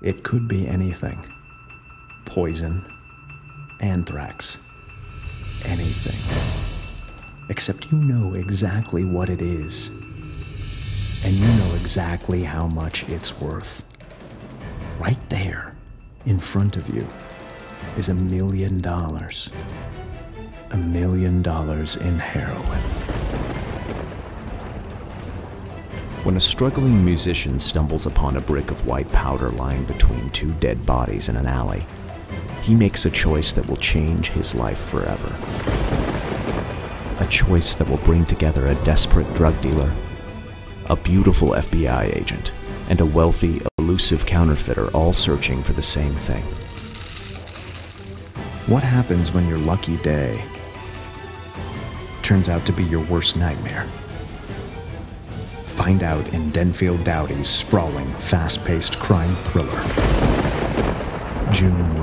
It could be anything. Poison, anthrax, anything. Except you know exactly what it is. And you know exactly how much it's worth. Right there, in front of you, is $1 million. $1 million in heroin. When a struggling musician stumbles upon a brick of white powder lying between two dead bodies in an alley, he makes a choice that will change his life forever. A choice that will bring together a desperate drug dealer, a beautiful FBI agent, and a wealthy, elusive counterfeiter all searching for the same thing. What happens when your lucky day turns out to be your worst nightmare? Find out in Denfield Dowdy's sprawling, fast-paced crime thriller, June